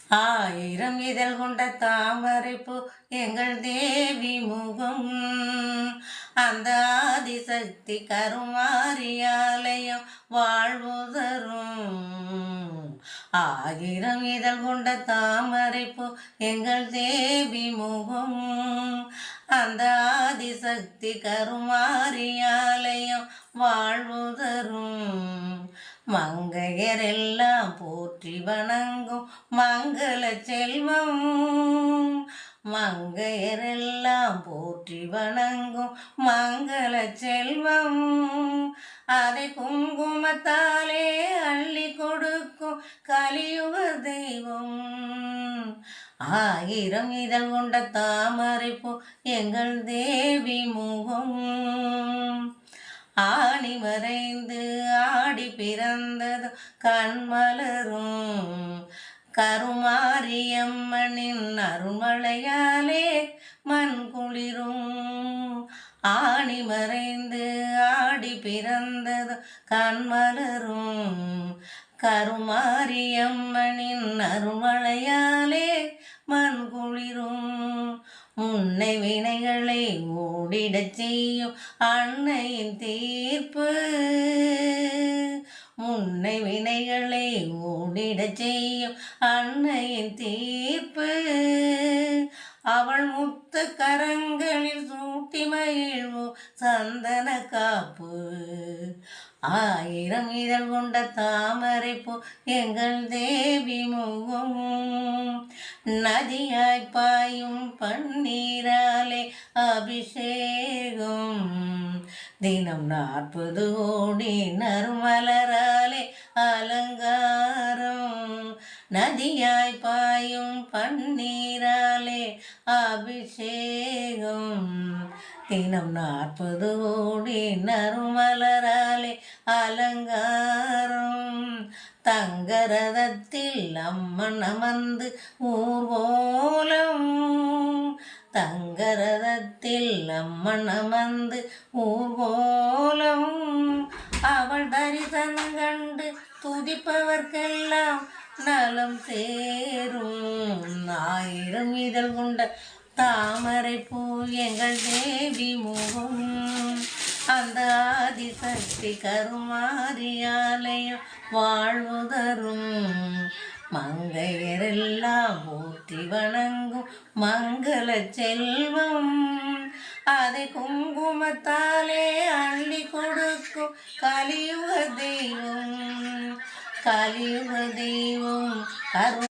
ஆயிரம் இதழ் கொண்ட தாமரைப்பூ எங்கள் தேவி முகம். அந்த ஆதிசக்தி கருமாரியாலயம் வாழ்வு தரும். ஆயிரம் இதழ் கொண்ட தாமரைப்பூ எங்கள் தேவி முகம். அந்த ஆதிசக்தி கருமாரியாலயம் வாழ்வு தரும். மங்கையரெல்லாம் போற்றி வணங்கும் மங்கள செல்வம். மங்கையரெல்லாம் போற்றி வணங்கும் மங்கள செல்வம். அதை குங்குமத்தாலே அள்ளி கொடுக்கும் கலியுக தெய்வம். ஆயிரம் இதழ் கொண்ட தாமரைப்பூ எங்கள் தேவி முகம். ஆணி மறைந்து ஆடி பிறந்தது கண்மலரும். கருமாரியம்மனின் அருள்மழையாலே மண் குளிரும். ஆணி மறைந்து ஆடி பிறந்தது கண்மலரும். கருமாரியம்மனின் அருள்மழையாலே மண் குளிரும். முன்னை வினைகளை மூடிடச் செய்யும் அன்னையின் தீர்ப்பு. முன்னை வினைகளை மூடிடச் செய்யும் அன்னையின் தீர்ப்பு. அவள் முத்து கரங்களில் சூட்டி மகிழ்வு சந்தன காப்பு. ஆயிரம் இதழ் கொண்ட தாமரைப்பூ எங்கள் தேவி முகம். நதியாய் பாயும் பன்னீராலே அபிஷேகம். தினம் 40 கோடி நறுமலராலே அலங்காரம். நதியாய் பாயும் பன்னீராலே அபிஷேகம். தினம் 40 கோடி நறுமலராலே அலங்காரம். தங்கரதத்தில் அம்மன் அமர்ந்து ஊர்வலம். தங்கரதத்தில் அம்மன் அமர்ந்து ஊர்வலம். அவள் தரிசனம் கண்டு துதிப்பவர்க்கெல்லாம் நலம் சேரும். ஆயிரம் இதழ் கொண்ட தாமரைப்பூ எங்கள் தேவி முகம். அந்த ஆதிசக்தி கருமாரியாலயம் வாழ்வு தரும். மங்கையரெல்லாம் போற்றி வணங்கும் மங்கள செல்வம். அதை குங்குமத்தாலே அள்ளி கொடுக்கும் கலியுக தெய்வம். கலியுக தெய்வம் கரு